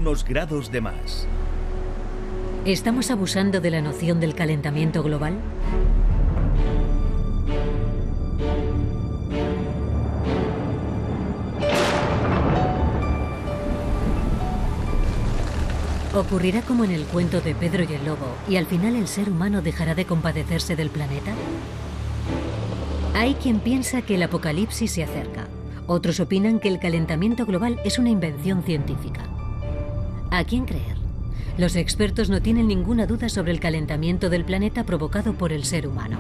unos grados de más. ¿Estamos abusando de la noción del calentamiento global? ¿Ocurrirá como en el cuento de Pedro y el Lobo, y al final el ser humano dejará de compadecerse del planeta? Hay quien piensa que el apocalipsis se acerca. Otros opinan que el calentamiento global es una invención científica. ¿A quién creer? Los expertos no tienen ninguna duda sobre el calentamiento del planeta provocado por el ser humano.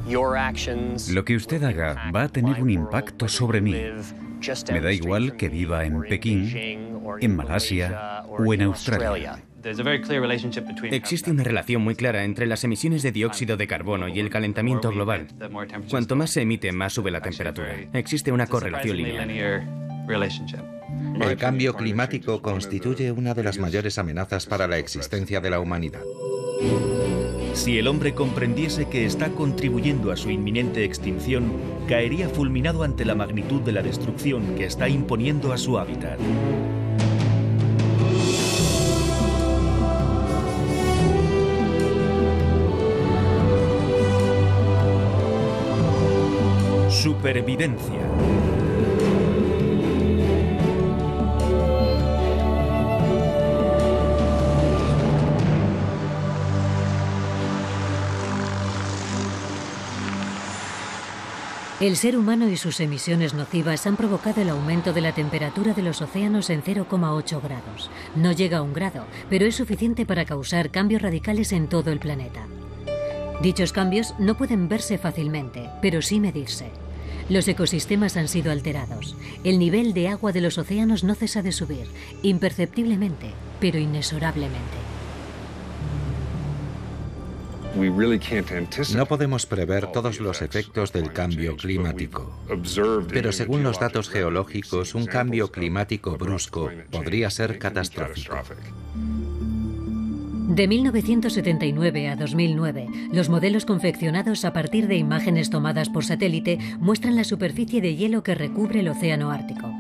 Lo que usted haga va a tener un impacto sobre mí. Me da igual que viva en Pekín, en Malasia o en Australia. Existe una relación muy clara entre las emisiones de dióxido de carbono y el calentamiento global. Cuanto más se emite, más sube la temperatura. Existe una correlación lineal. El cambio climático constituye una de las mayores amenazas para la existencia de la humanidad. Si el hombre comprendiese que está contribuyendo a su inminente extinción, caería fulminado ante la magnitud de la destrucción que está imponiendo a su hábitat. Supervivencia. El ser humano y sus emisiones nocivas han provocado el aumento de la temperatura de los océanos en 0,8 grados. No llega a 1 grado, pero es suficiente para causar cambios radicales en todo el planeta. Dichos cambios no pueden verse fácilmente, pero sí medirse. Los ecosistemas han sido alterados. El nivel de agua de los océanos no cesa de subir, imperceptiblemente, pero inexorablemente. No podemos prever todos los efectos del cambio climático, pero según los datos geológicos, un cambio climático brusco podría ser catastrófico. De 1979 a 2009, los modelos confeccionados a partir de imágenes tomadas por satélite muestran la superficie de hielo que recubre el océano Ártico.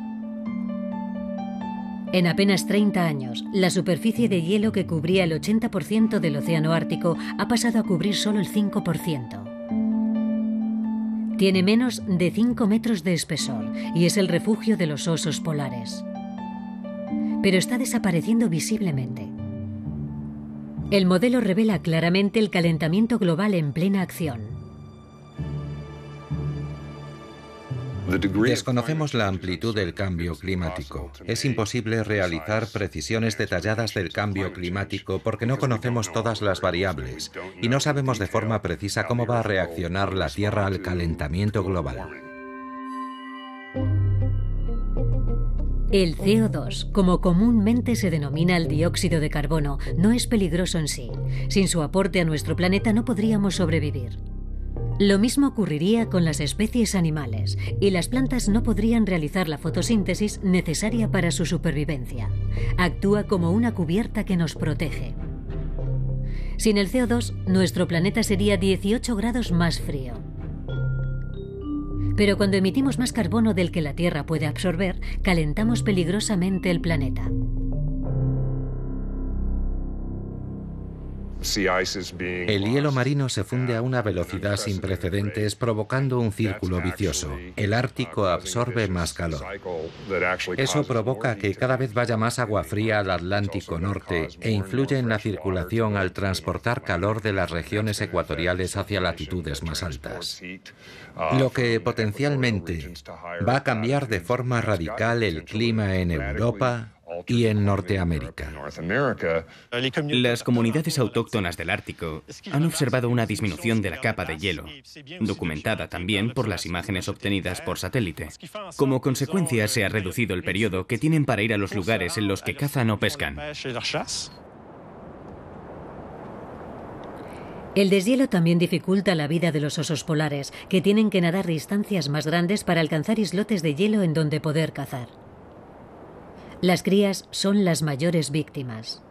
En apenas 30 años, la superficie de hielo que cubría el 80% del océano Ártico ha pasado a cubrir solo el 5%. Tiene menos de 5 metros de espesor y es el refugio de los osos polares. Pero está desapareciendo visiblemente. El modelo revela claramente el calentamiento global en plena acción. Desconocemos la amplitud del cambio climático. Es imposible realizar precisiones detalladas del cambio climático porque no conocemos todas las variables y no sabemos de forma precisa cómo va a reaccionar la Tierra al calentamiento global. El CO2, como comúnmente se denomina el dióxido de carbono, no es peligroso en sí. Sin su aporte a nuestro planeta no podríamos sobrevivir. Lo mismo ocurriría con las especies animales, y las plantas no podrían realizar la fotosíntesis necesaria para su supervivencia. Actúa como una cubierta que nos protege. Sin el CO2, nuestro planeta sería 18 grados más frío. Pero cuando emitimos más carbono del que la Tierra puede absorber, calentamos peligrosamente el planeta. El hielo marino se funde a una velocidad sin precedentes, provocando un círculo vicioso. El Ártico absorbe más calor. Eso provoca que cada vez vaya más agua fría al Atlántico Norte e influye en la circulación al transportar calor de las regiones ecuatoriales hacia latitudes más altas. Lo que potencialmente va a cambiar de forma radical el clima en Europa y en Norteamérica. Las comunidades autóctonas del Ártico han observado una disminución de la capa de hielo, documentada también por las imágenes obtenidas por satélite. Como consecuencia, se ha reducido el periodo que tienen para ir a los lugares en los que cazan o pescan. El deshielo también dificulta la vida de los osos polares, que tienen que nadar distancias más grandes para alcanzar islotes de hielo en donde poder cazar. Las crías son las mayores víctimas.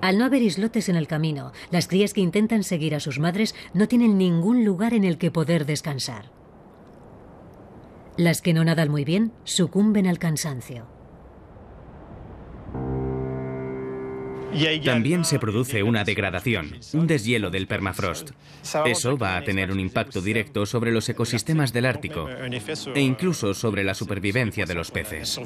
Al no haber islotes en el camino, las crías que intentan seguir a sus madres no tienen ningún lugar en el que poder descansar. Las que no nadan muy bien sucumben al cansancio. También se produce una degradación, un deshielo del permafrost. Eso va a tener un impacto directo sobre los ecosistemas del Ártico e incluso sobre la supervivencia de los peces.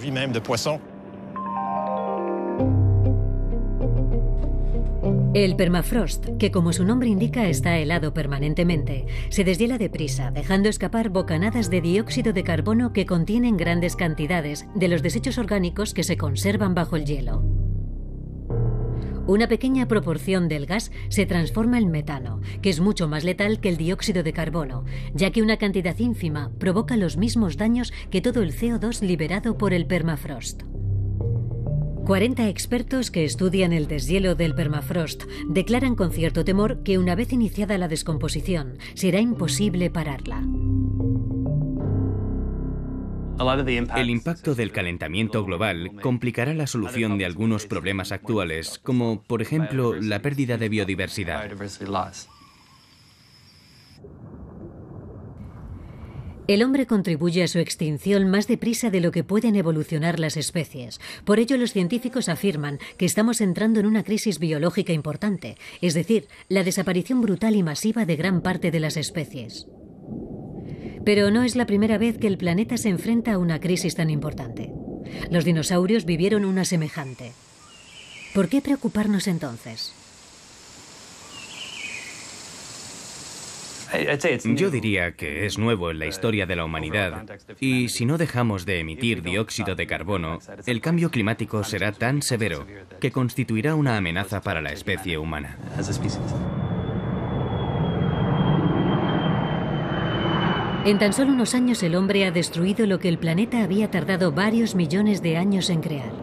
El permafrost, que como su nombre indica está helado permanentemente, se deshiela deprisa, dejando escapar bocanadas de dióxido de carbono que contienen grandes cantidades de los desechos orgánicos que se conservan bajo el hielo. Una pequeña proporción del gas se transforma en metano, que es mucho más letal que el dióxido de carbono, ya que una cantidad ínfima provoca los mismos daños que todo el CO2 liberado por el permafrost. 40 expertos que estudian el deshielo del permafrost declaran con cierto temor que una vez iniciada la descomposición, será imposible pararla. El impacto del calentamiento global complicará la solución de algunos problemas actuales, como, por ejemplo, la pérdida de biodiversidad. El hombre contribuye a su extinción más deprisa de lo que pueden evolucionar las especies. Por ello, los científicos afirman que estamos entrando en una crisis biológica importante, es decir, la desaparición brutal y masiva de gran parte de las especies. Pero no es la primera vez que el planeta se enfrenta a una crisis tan importante. Los dinosaurios vivieron una semejante. ¿Por qué preocuparnos entonces? Yo diría que es nuevo en la historia de la humanidad, y si no dejamos de emitir dióxido de carbono, el cambio climático será tan severo que constituirá una amenaza para la especie humana. En tan solo unos años el hombre ha destruido lo que el planeta había tardado varios millones de años en crear.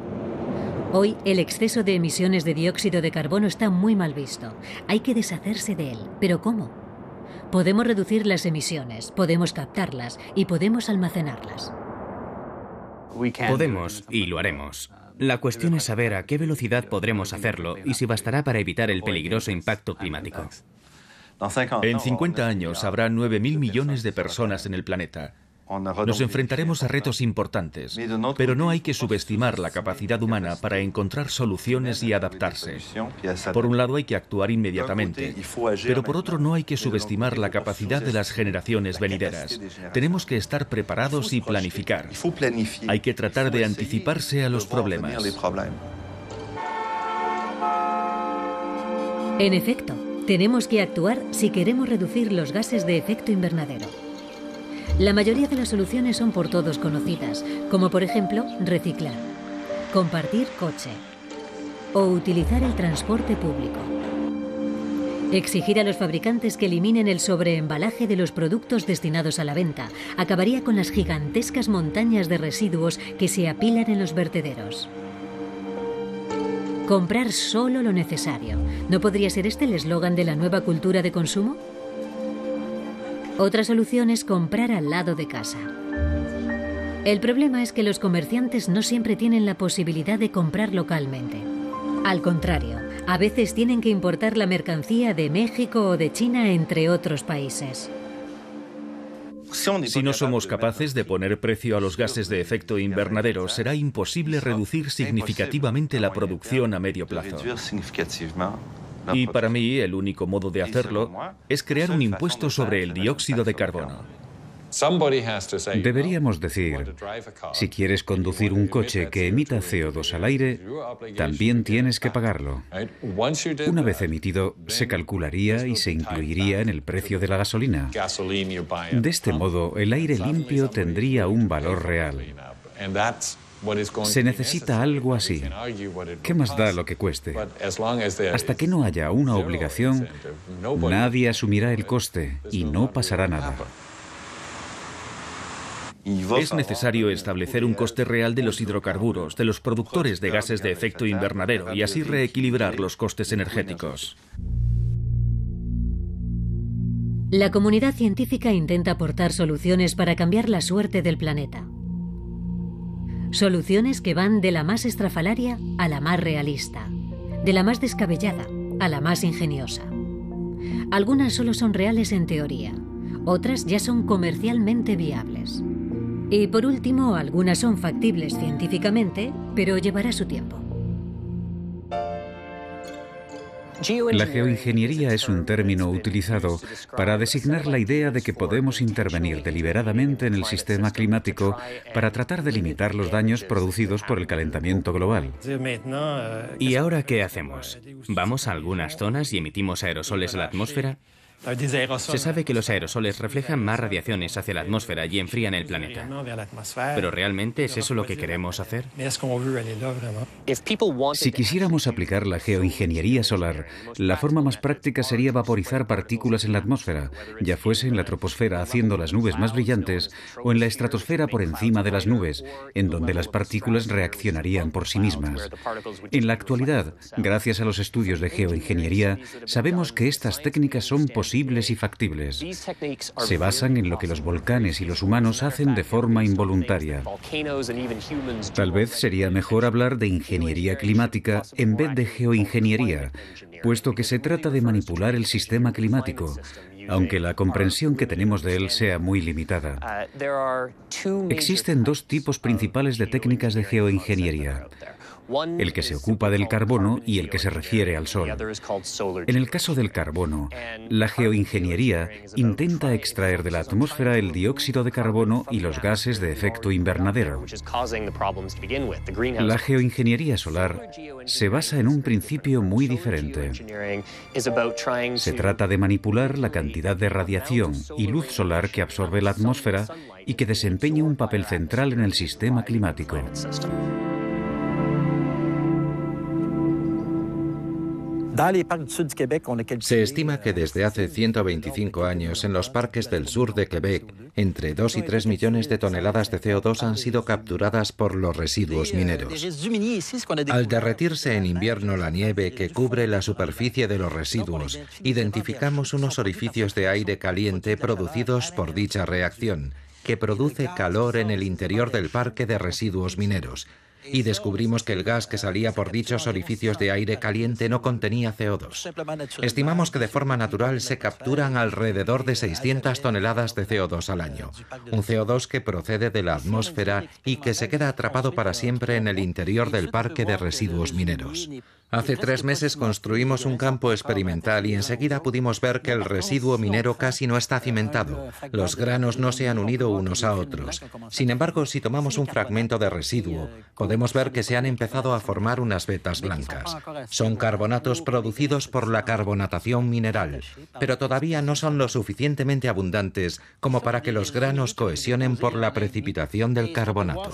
Hoy el exceso de emisiones de dióxido de carbono está muy mal visto. Hay que deshacerse de él. ¿Pero cómo? Podemos reducir las emisiones, podemos captarlas y podemos almacenarlas. Podemos y lo haremos. La cuestión es saber a qué velocidad podremos hacerlo y si bastará para evitar el peligroso impacto climático. En 50 años habrá 9.000 millones de personas en el planeta. Nos enfrentaremos a retos importantes, pero no hay que subestimar la capacidad humana para encontrar soluciones y adaptarse. Por un lado hay que actuar inmediatamente, pero por otro no hay que subestimar la capacidad de las generaciones venideras. Tenemos que estar preparados y planificar. Hay que tratar de anticiparse a los problemas. En efecto, tenemos que actuar si queremos reducir los gases de efecto invernadero. La mayoría de las soluciones son por todos conocidas, como por ejemplo reciclar, compartir coche o utilizar el transporte público. Exigir a los fabricantes que eliminen el sobreembalaje de los productos destinados a la venta acabaría con las gigantescas montañas de residuos que se apilan en los vertederos. Comprar solo lo necesario. ¿No podría ser este el eslogan de la nueva cultura de consumo? Otra solución es comprar al lado de casa. El problema es que los comerciantes no siempre tienen la posibilidad de comprar localmente. Al contrario, a veces tienen que importar la mercancía de México o de China, entre otros países. Si no somos capaces de poner precio a los gases de efecto invernadero, será imposible reducir significativamente la producción a medio plazo. Y para mí, el único modo de hacerlo es crear un impuesto sobre el dióxido de carbono. Deberíamos decir, si quieres conducir un coche que emita CO2 al aire, también tienes que pagarlo. Una vez emitido, se calcularía y se incluiría en el precio de la gasolina. De este modo, el aire limpio tendría un valor real. Se necesita algo así. ¿Qué más da lo que cueste? Hasta que no haya una obligación, nadie asumirá el coste y no pasará nada. Es necesario establecer un coste real de los hidrocarburos, de los productores de gases de efecto invernadero y así reequilibrar los costes energéticos. La comunidad científica intenta aportar soluciones para cambiar la suerte del planeta. Soluciones que van de la más estrafalaria a la más realista, de la más descabellada a la más ingeniosa. Algunas solo son reales en teoría, otras ya son comercialmente viables. Y por último, algunas son factibles científicamente, pero llevará su tiempo. La geoingeniería es un término utilizado para designar la idea de que podemos intervenir deliberadamente en el sistema climático para tratar de limitar los daños producidos por el calentamiento global. ¿Y ahora qué hacemos? ¿Vamos a algunas zonas y emitimos aerosoles a la atmósfera? Se sabe que los aerosoles reflejan más radiaciones hacia la atmósfera y enfrían el planeta. ¿Pero realmente es eso lo que queremos hacer? Si quisiéramos aplicar la geoingeniería solar, la forma más práctica sería vaporizar partículas en la atmósfera, ya fuese en la troposfera haciendo las nubes más brillantes o en la estratosfera por encima de las nubes, en donde las partículas reaccionarían por sí mismas. En la actualidad, gracias a los estudios de geoingeniería, sabemos que estas técnicas son posibles y factibles. Se basan en lo que los volcanes y los humanos hacen de forma involuntaria. Tal vez sería mejor hablar de ingeniería climática en vez de geoingeniería, puesto que se trata de manipular el sistema climático, aunque la comprensión que tenemos de él sea muy limitada. Existen dos tipos principales de técnicas de geoingeniería: el que se ocupa del carbono y el que se refiere al sol. En el caso del carbono, la geoingeniería intenta extraer de la atmósfera el dióxido de carbono y los gases de efecto invernadero. La geoingeniería solar se basa en un principio muy diferente. Se trata de manipular la cantidad de radiación y luz solar que absorbe la atmósfera y que desempeña un papel central en el sistema climático. Se estima que desde hace 125 años en los parques del sur de Quebec, entre 2 y 3 millones de toneladas de CO2 han sido capturadas por los residuos mineros. Al derretirse en invierno la nieve que cubre la superficie de los residuos, identificamos unos orificios de aire caliente producidos por dicha reacción, que produce calor en el interior del parque de residuos mineros. Y descubrimos que el gas que salía por dichos orificios de aire caliente no contenía CO2. Estimamos que de forma natural se capturan alrededor de 600 toneladas de CO2 al año. Un CO2 que procede de la atmósfera y que se queda atrapado para siempre en el interior del parque de residuos mineros. Hace 3 meses construimos un campo experimental y enseguida pudimos ver que el residuo minero casi no está cimentado. Los granos no se han unido unos a otros. Sin embargo, si tomamos un fragmento de residuo, podemos ver que se han empezado a formar unas vetas blancas. Son carbonatos producidos por la carbonatación mineral, pero todavía no son lo suficientemente abundantes como para que los granos cohesionen por la precipitación del carbonato.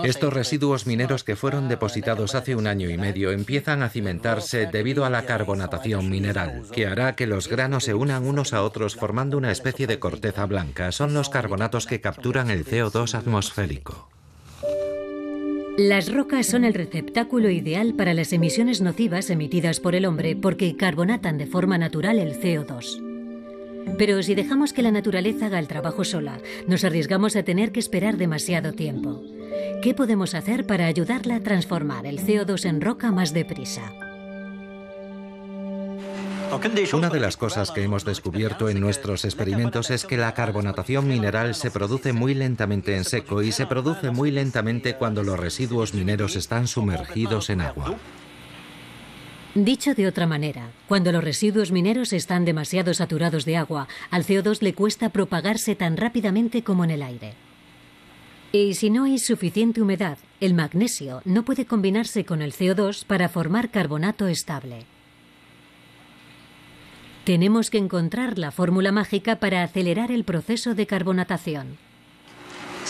Estos residuos mineros que fueron depositados hace 1 año y medio empiezan a cimentarse debido a la carbonatación mineral, que hará que los granos se unan unos a otros formando una especie de corteza blanca. Son los carbonatos que capturan el CO2 atmosférico. Las rocas son el receptáculo ideal para las emisiones nocivas emitidas por el hombre porque carbonatan de forma natural el CO2. Pero si dejamos que la naturaleza haga el trabajo sola, nos arriesgamos a tener que esperar demasiado tiempo. ¿Qué podemos hacer para ayudarla a transformar el CO2 en roca más deprisa? Una de las cosas que hemos descubierto en nuestros experimentos es que la carbonatación mineral se produce muy lentamente en seco y se produce muy lentamente cuando los residuos mineros están sumergidos en agua. Dicho de otra manera, cuando los residuos mineros están demasiado saturados de agua, al CO2 le cuesta propagarse tan rápidamente como en el aire. Y si no hay suficiente humedad, el magnesio no puede combinarse con el CO2 para formar carbonato estable. Tenemos que encontrar la fórmula mágica para acelerar el proceso de carbonatación.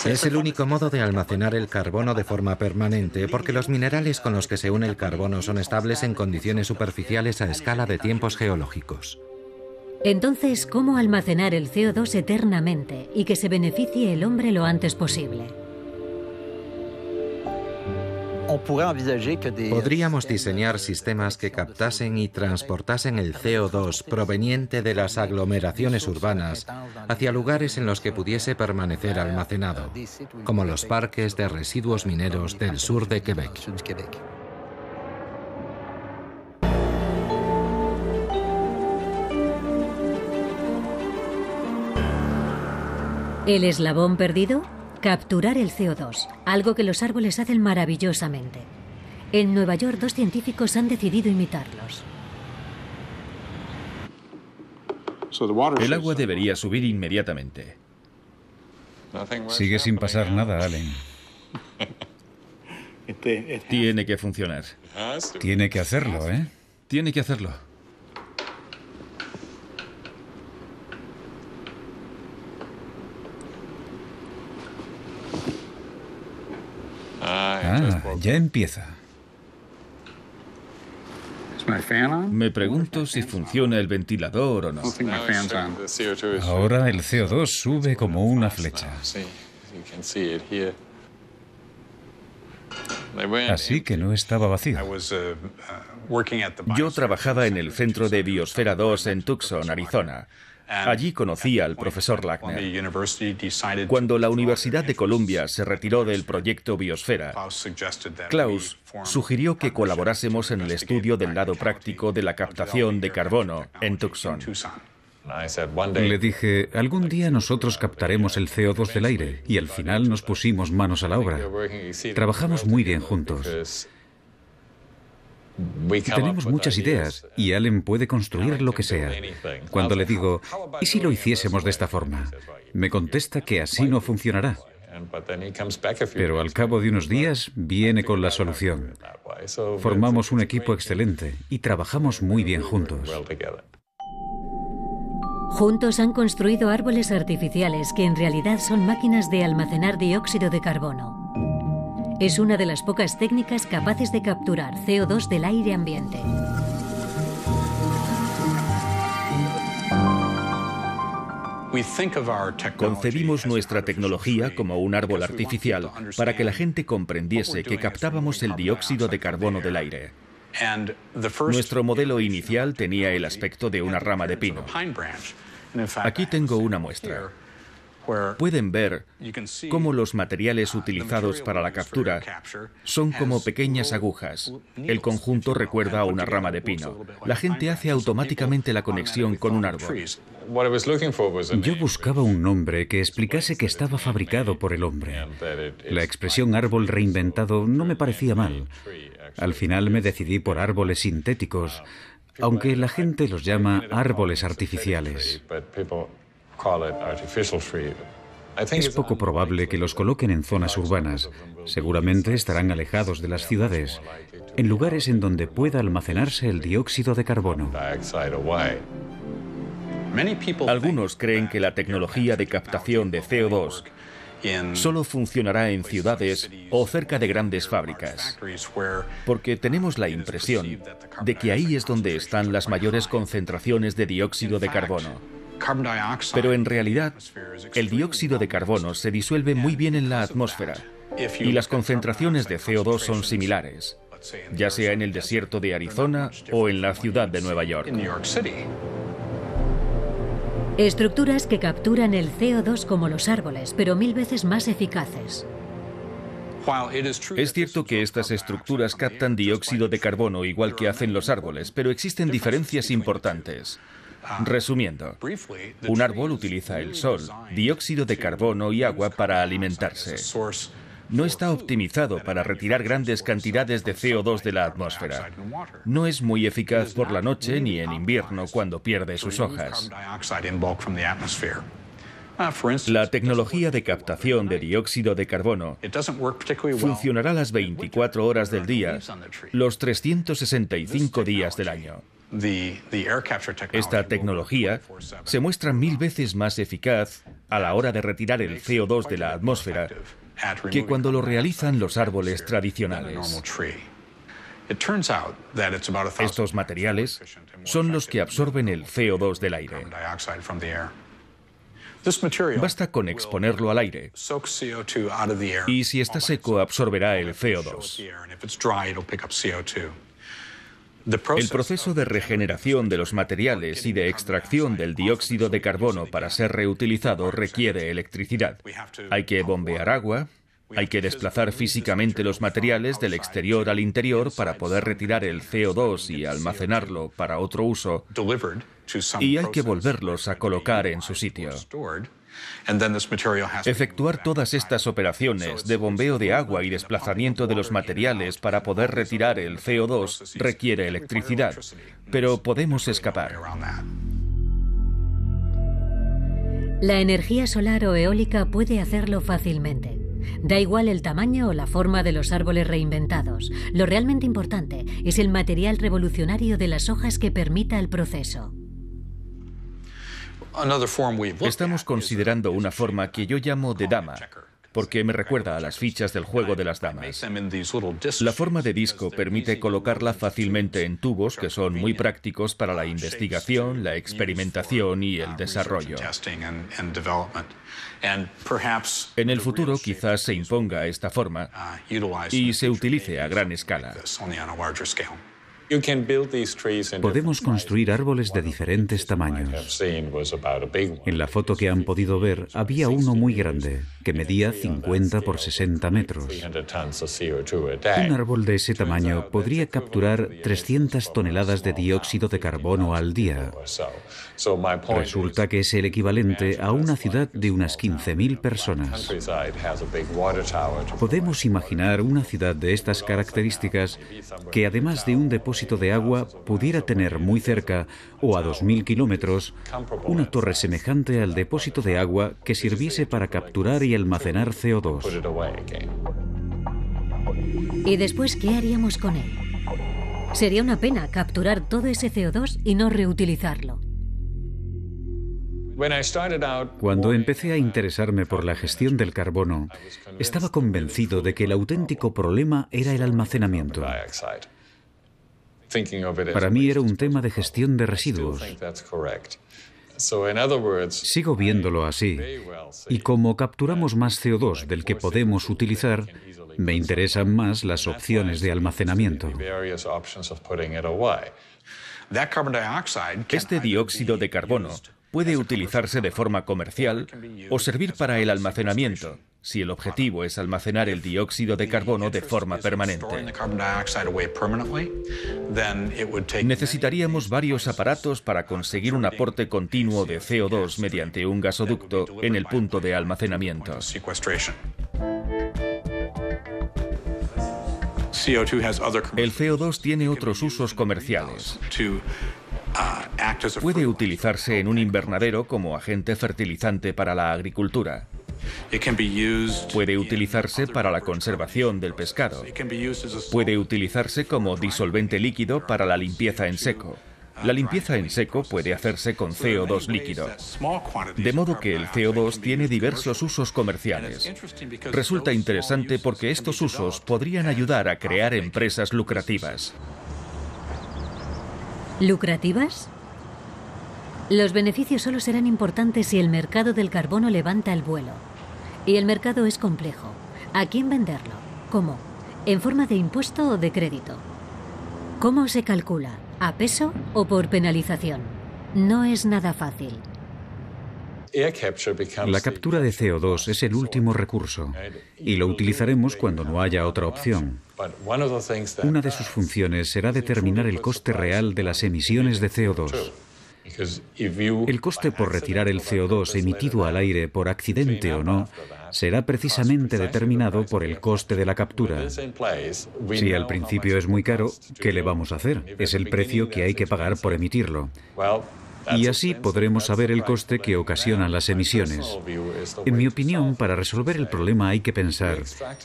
Es el único modo de almacenar el carbono de forma permanente, porque los minerales con los que se une el carbono son estables en condiciones superficiales a escala de tiempos geológicos. Entonces, ¿cómo almacenar el CO2 eternamente y que se beneficie el hombre lo antes posible? Podríamos diseñar sistemas que captasen y transportasen el CO2 proveniente de las aglomeraciones urbanas hacia lugares en los que pudiese permanecer almacenado, como los parques de residuos mineros del sur de Quebec. ¿El eslabón perdido? Capturar el CO2, algo que los árboles hacen maravillosamente. En Nueva York, 2 científicos han decidido imitarlos. El agua debería subir inmediatamente. Sigue sin pasar nada, Allen. Tiene que funcionar. Tiene que hacerlo, ¿eh? Tiene que hacerlo. Ya empieza. Me pregunto si funciona el ventilador o no. Ahora el CO2 sube como una flecha. Así que no estaba vacío. Yo trabajaba en el Centro de Biosfera 2 en Tucson, Arizona. Allí conocí al profesor Lackner. Cuando la Universidad de Columbia se retiró del proyecto Biosfera, Klaus sugirió que colaborásemos en el estudio del lado práctico de la captación de carbono en Tucson. Le dije, algún día nosotros captaremos el CO2 del aire, y al final nos pusimos manos a la obra. Trabajamos muy bien juntos. Tenemos muchas ideas y Allen puede construir lo que sea. Cuando le digo, ¿y si lo hiciésemos de esta forma? Me contesta que así no funcionará. Pero al cabo de unos días viene con la solución. Formamos un equipo excelente y trabajamos muy bien juntos. Juntos han construido árboles artificiales que en realidad son máquinas de almacenar dióxido de carbono. Es una de las pocas técnicas capaces de capturar CO2 del aire ambiente. Concebimos nuestra tecnología como un árbol artificial para que la gente comprendiese que captábamos el dióxido de carbono del aire. Nuestro modelo inicial tenía el aspecto de una rama de pino. Aquí tengo una muestra. Pueden ver cómo los materiales utilizados para la captura son como pequeñas agujas. El conjunto recuerda a una rama de pino. La gente hace automáticamente la conexión con un árbol. Yo buscaba un nombre que explicase que estaba fabricado por el hombre. La expresión árbol reinventado no me parecía mal. Al final me decidí por árboles sintéticos, aunque la gente los llama árboles artificiales. Es poco probable que los coloquen en zonas urbanas. Seguramente estarán alejados de las ciudades, en lugares en donde pueda almacenarse el dióxido de carbono. Algunos creen que la tecnología de captación de CO2 solo funcionará en ciudades o cerca de grandes fábricas, porque tenemos la impresión de que ahí es donde están las mayores concentraciones de dióxido de carbono. Pero en realidad, el dióxido de carbono se disuelve muy bien en la atmósfera y las concentraciones de CO2 son similares, ya sea en el desierto de Arizona o en la ciudad de Nueva York. Estructuras que capturan el CO2 como los árboles, pero 1000 veces más eficaces. Es cierto que estas estructuras captan dióxido de carbono igual que hacen los árboles, pero existen diferencias importantes. Resumiendo, un árbol utiliza el sol, dióxido de carbono y agua para alimentarse. No está optimizado para retirar grandes cantidades de CO2 de la atmósfera. No es muy eficaz por la noche ni en invierno cuando pierde sus hojas. La tecnología de captación de dióxido de carbono funcionará las 24 horas del día, los 365 días del año. Esta tecnología se muestra 1000 veces más eficaz a la hora de retirar el CO2 de la atmósfera que cuando lo realizan los árboles tradicionales. Estos materiales son los que absorben el CO2 del aire. Basta con exponerlo al aire y si está seco absorberá el CO2. El proceso de regeneración de los materiales y de extracción del dióxido de carbono para ser reutilizado requiere electricidad. Hay que bombear agua, hay que desplazar físicamente los materiales del exterior al interior para poder retirar el CO2 y almacenarlo para otro uso, y hay que volverlos a colocar en su sitio. Efectuar todas estas operaciones de bombeo de agua y desplazamiento de los materiales para poder retirar el CO2 requiere electricidad, pero podemos escapar. La energía solar o eólica puede hacerlo fácilmente. Da igual el tamaño o la forma de los árboles reinventados. Lo realmente importante es el material revolucionario de las hojas que permita el proceso. Estamos considerando una forma que yo llamo de dama, porque me recuerda a las fichas del juego de las damas. La forma de disco permite colocarla fácilmente en tubos que son muy prácticos para la investigación, la experimentación y el desarrollo. En el futuro quizás se imponga esta forma y se utilice a gran escala. Podemos construir árboles de diferentes tamaños. En la foto que han podido ver, había uno muy grande, que medía 50 por 60 metros. Un árbol de ese tamaño podría capturar 300 toneladas de dióxido de carbono al día. Resulta que es el equivalente a una ciudad de unas 15.000 personas. Podemos imaginar una ciudad de estas características que, además de un depósito de agua, pudiera tener muy cerca, o a 2.000 kilómetros, una torre semejante al depósito de agua que sirviese para capturar y almacenar CO2. ¿Y después qué haríamos con él? Sería una pena capturar todo ese CO2 y no reutilizarlo. Cuando empecé a interesarme por la gestión del carbono, estaba convencido de que el auténtico problema era el almacenamiento. Para mí era un tema de gestión de residuos. Sigo viéndolo así, y como capturamos más CO2 del que podemos utilizar, me interesan más las opciones de almacenamiento. Este dióxido de carbono puede utilizarse de forma comercial o servir para el almacenamiento, si el objetivo es almacenar el dióxido de carbono de forma permanente. Necesitaríamos varios aparatos para conseguir un aporte continuo de CO2 mediante un gasoducto en el punto de almacenamiento. El CO2 tiene otros usos comerciales. Puede utilizarse en un invernadero como agente fertilizante para la agricultura. Puede utilizarse para la conservación del pescado. Puede utilizarse como disolvente líquido para la limpieza en seco. La limpieza en seco puede hacerse con CO2 líquido. De modo que el CO2 tiene diversos usos comerciales. Resulta interesante porque estos usos podrían ayudar a crear empresas lucrativas. ¿Lucrativas? Los beneficios solo serán importantes si el mercado del carbono levanta el vuelo. Y el mercado es complejo. ¿A quién venderlo? ¿Cómo? ¿En forma de impuesto o de crédito? ¿Cómo se calcula? ¿A peso o por penalización? No es nada fácil. La captura de CO2 es el último recurso y lo utilizaremos cuando no haya otra opción. Una de sus funciones será determinar el coste real de las emisiones de CO2. El coste por retirar el CO2 emitido al aire por accidente o no será precisamente determinado por el coste de la captura. Si al principio es muy caro, ¿qué le vamos a hacer? Es el precio que hay que pagar por emitirlo. Y así podremos saber el coste que ocasionan las emisiones. En mi opinión, para resolver el problema hay que pensar,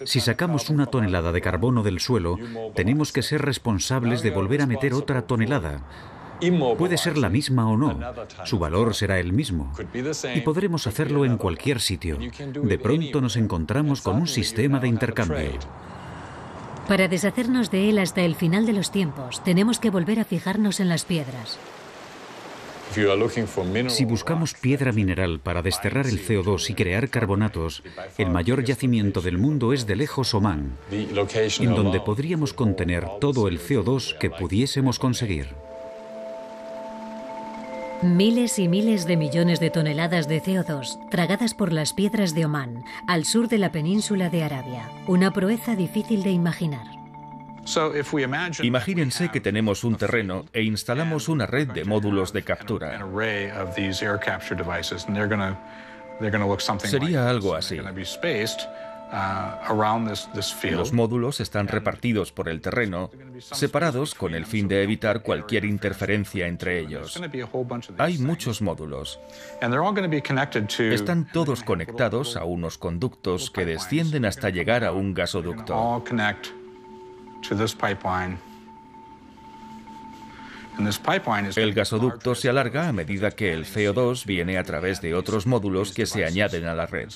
si sacamos 1 tonelada de carbono del suelo, tenemos que ser responsables de volver a meter otra tonelada. Puede ser la misma o no, su valor será el mismo, y podremos hacerlo en cualquier sitio. De pronto nos encontramos con un sistema de intercambio. Para deshacernos de él hasta el final de los tiempos, tenemos que volver a fijarnos en las piedras. Si buscamos piedra mineral para desterrar el CO2 y crear carbonatos, el mayor yacimiento del mundo es de lejos Omán, en donde podríamos contener todo el CO2 que pudiésemos conseguir. Miles y miles de millones de toneladas de CO2 tragadas por las piedras de Omán, al sur de la península de Arabia. Una proeza difícil de imaginar. Imagínense que tenemos un terreno e instalamos una red de módulos de captura. Sería algo así. Los módulos están repartidos por el terreno, separados con el fin de evitar cualquier interferencia entre ellos. Hay muchos módulos. Están todos conectados a unos conductos que descienden hasta llegar a un gasoducto. El gasoducto se alarga a medida que el CO2 viene a través de otros módulos que se añaden a la red.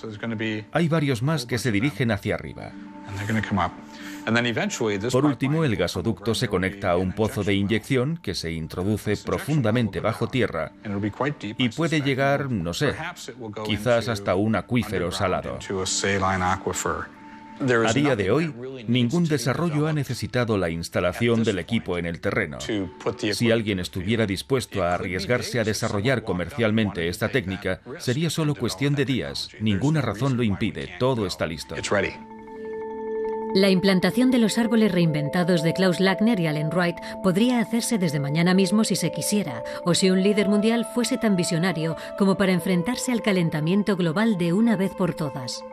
Hay varios más que se dirigen hacia arriba. Por último, el gasoducto se conecta a un pozo de inyección que se introduce profundamente bajo tierra y puede llegar, no sé, quizás hasta un acuífero salado. A día de hoy, ningún desarrollo ha necesitado la instalación del equipo en el terreno. Si alguien estuviera dispuesto a arriesgarse a desarrollar comercialmente esta técnica, sería solo cuestión de días. Ninguna razón lo impide. Todo está listo. La implantación de los árboles reinventados de Klaus Lackner y Alan Wright podría hacerse desde mañana mismo si se quisiera, o si un líder mundial fuese tan visionario como para enfrentarse al calentamiento global de una vez por todas.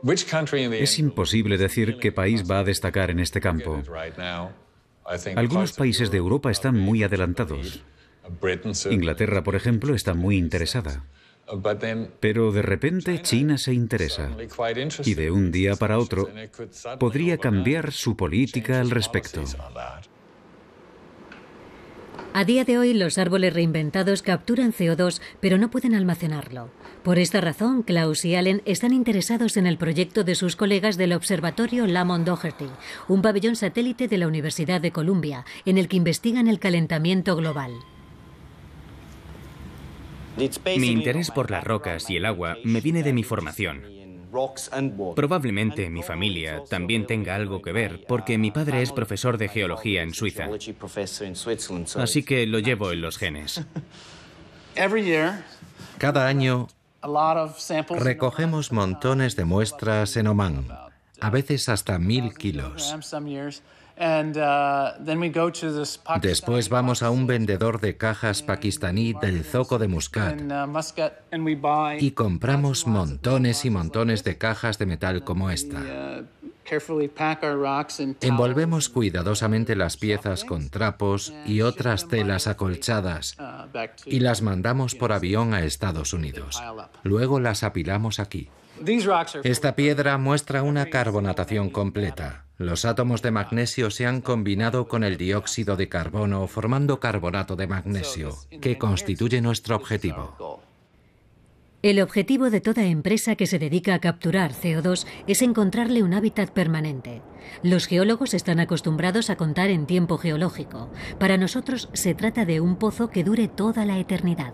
Es imposible decir qué país va a destacar en este campo. Algunos países de Europa están muy adelantados. Inglaterra, por ejemplo, está muy interesada. Pero de repente China se interesa y de un día para otro podría cambiar su política al respecto. A día de hoy, los árboles reinventados capturan CO2, pero no pueden almacenarlo. Por esta razón, Klaus y Allen están interesados en el proyecto de sus colegas del Observatorio Lamont Doherty, un pabellón satélite de la Universidad de Columbia, en el que investigan el calentamiento global. Mi interés por las rocas y el agua me viene de mi formación. Probablemente mi familia también tenga algo que ver, porque mi padre es profesor de geología en Suiza. Así que lo llevo en los genes. Cada año recogemos montones de muestras en Omán, a veces hasta 1000 kilos. Después vamos a un vendedor de cajas pakistaní del zoco de Muscat y compramos montones y montones de cajas de metal como esta. Envolvemos cuidadosamente las piezas con trapos y otras telas acolchadas y las mandamos por avión a Estados Unidos. Luego las apilamos aquí. Esta piedra muestra una carbonatación completa. Los átomos de magnesio se han combinado con el dióxido de carbono formando carbonato de magnesio, que constituye nuestro objetivo. El objetivo de toda empresa que se dedica a capturar CO2 es encontrarle un hábitat permanente. Los geólogos están acostumbrados a contar en tiempo geológico. Para nosotros se trata de un pozo que dure toda la eternidad.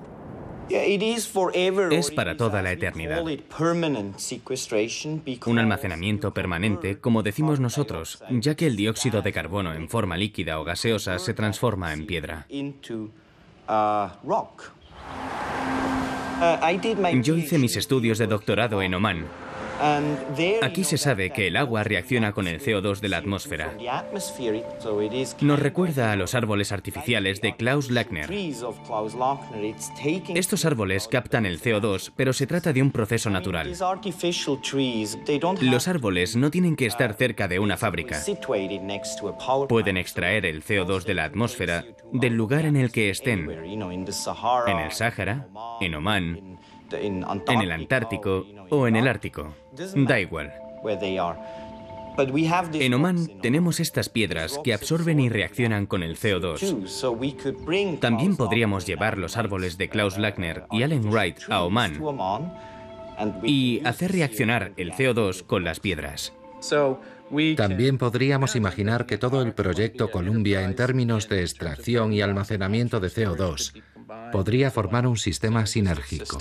Es para toda la eternidad. Un almacenamiento permanente, como decimos nosotros, ya que el dióxido de carbono en forma líquida o gaseosa se transforma en piedra. Yo hice mis estudios de doctorado en Omán. Aquí se sabe que el agua reacciona con el CO2 de la atmósfera. Nos recuerda a los árboles artificiales de Klaus Lackner. Estos árboles captan el CO2, pero se trata de un proceso natural. Los árboles no tienen que estar cerca de una fábrica. Pueden extraer el CO2 de la atmósfera del lugar en el que estén. En el Sáhara, en Omán, en el Antártico o en el Ártico. Da igual. En Omán tenemos estas piedras que absorben y reaccionan con el CO2. También podríamos llevar los árboles de Klaus Lackner y Alan Wright a Omán y hacer reaccionar el CO2 con las piedras. También podríamos imaginar que todo el proyecto Columbia en términos de extracción y almacenamiento de CO2 podría formar un sistema sinérgico.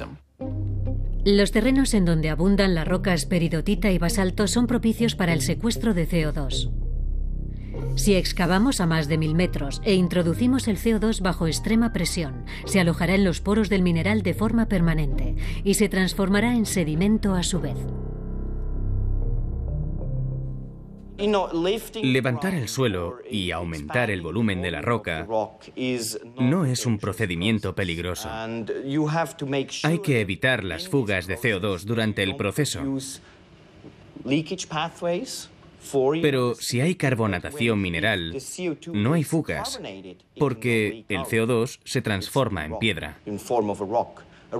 Los terrenos en donde abundan las rocas peridotita y basalto son propicios para el secuestro de CO2. Si excavamos a más de 1000 metros e introducimos el CO2 bajo extrema presión, se alojará en los poros del mineral de forma permanente y se transformará en sedimento a su vez. Levantar el suelo y aumentar el volumen de la roca no es un procedimiento peligroso. Hay que evitar las fugas de CO2 durante el proceso. Pero si hay carbonatación mineral, no hay fugas, porque el CO2 se transforma en piedra.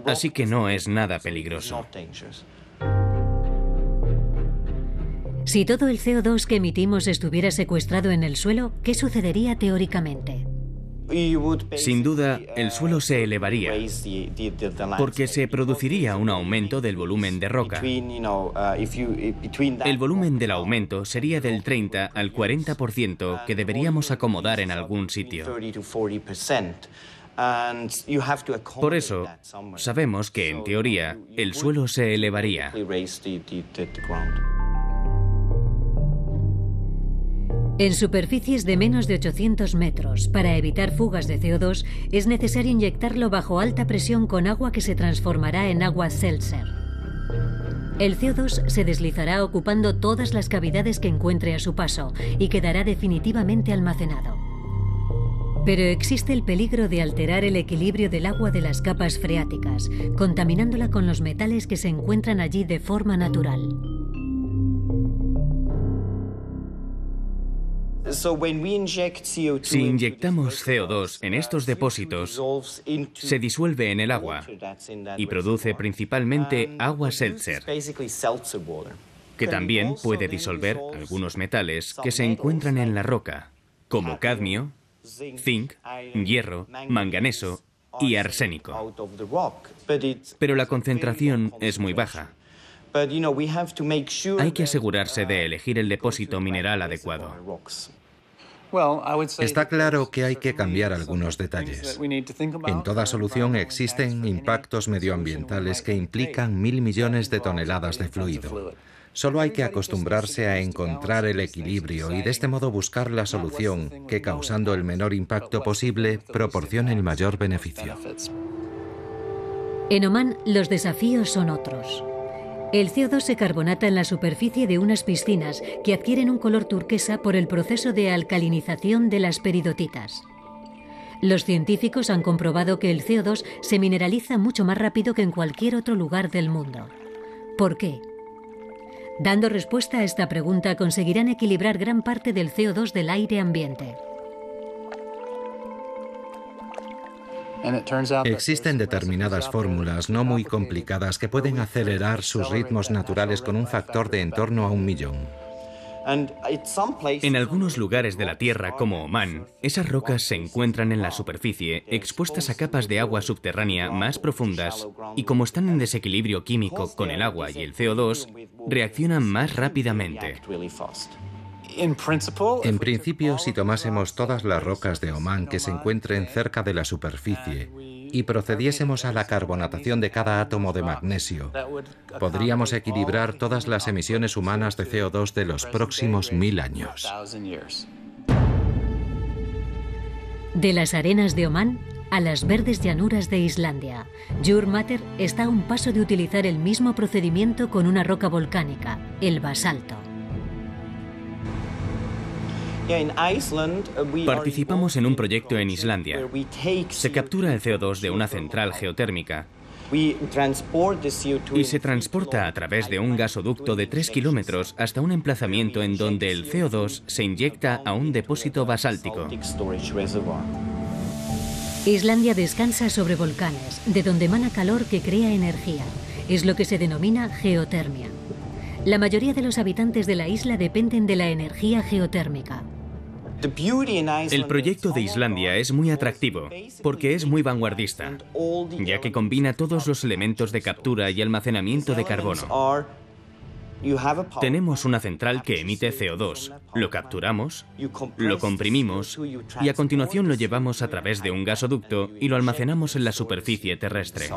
Así que no es nada peligroso. Si todo el CO2 que emitimos estuviera secuestrado en el suelo, ¿qué sucedería teóricamente? Sin duda, el suelo se elevaría, porque se produciría un aumento del volumen de roca. El volumen del aumento sería del 30 al 40% que deberíamos acomodar en algún sitio. Por eso, sabemos que, en teoría, el suelo se elevaría. En superficies de menos de 800 metros, para evitar fugas de CO2, es necesario inyectarlo bajo alta presión con agua que se transformará en agua seltzer. El CO2 se deslizará ocupando todas las cavidades que encuentre a su paso y quedará definitivamente almacenado. Pero existe el peligro de alterar el equilibrio del agua de las capas freáticas, contaminándola con los metales que se encuentran allí de forma natural. Si inyectamos CO2 en estos depósitos, se disuelve en el agua y produce principalmente agua seltzer, que también puede disolver algunos metales que se encuentran en la roca, como cadmio, zinc, hierro, manganeso y arsénico. Pero la concentración es muy baja. Hay que asegurarse de elegir el depósito mineral adecuado. Está claro que hay que cambiar algunos detalles. En toda solución existen impactos medioambientales que implican 1.000 millones de toneladas de fluido. Solo hay que acostumbrarse a encontrar el equilibrio y de este modo buscar la solución que, causando el menor impacto posible, proporcione el mayor beneficio. En Omán, los desafíos son otros. El CO2 se carbonata en la superficie de unas piscinas que adquieren un color turquesa por el proceso de alcalinización de las peridotitas. Los científicos han comprobado que el CO2 se mineraliza mucho más rápido que en cualquier otro lugar del mundo. ¿Por qué? Dando respuesta a esta pregunta, conseguirán equilibrar gran parte del CO2 del aire ambiente. Existen determinadas fórmulas no muy complicadas que pueden acelerar sus ritmos naturales con un factor de en torno a 1 millón. En algunos lugares de la Tierra, como Omán, esas rocas se encuentran en la superficie, expuestas a capas de agua subterránea más profundas, y como están en desequilibrio químico con el agua y el CO2, reaccionan más rápidamente. En principio, si tomásemos todas las rocas de Omán que se encuentren cerca de la superficie y procediésemos a la carbonatación de cada átomo de magnesio, podríamos equilibrar todas las emisiones humanas de CO2 de los próximos 1000 años. De las arenas de Omán a las verdes llanuras de Islandia, Jurmater está a un paso de utilizar el mismo procedimiento con una roca volcánica, el basalto. Participamos en un proyecto en Islandia. Se captura el CO2 de una central geotérmica y se transporta a través de un gasoducto de 3 kilómetros hasta un emplazamiento en donde el CO2 se inyecta a un depósito basáltico. Islandia descansa sobre volcanes, de donde emana calor que crea energía. Es lo que se denomina geotermia. La mayoría de los habitantes de la isla dependen de la energía geotérmica. El proyecto de Islandia es muy atractivo porque es muy vanguardista, ya que combina todos los elementos de captura y almacenamiento de carbono. Tenemos una central que emite CO2, lo capturamos, lo comprimimos y a continuación lo llevamos a través de un gasoducto y lo almacenamos en la superficie terrestre.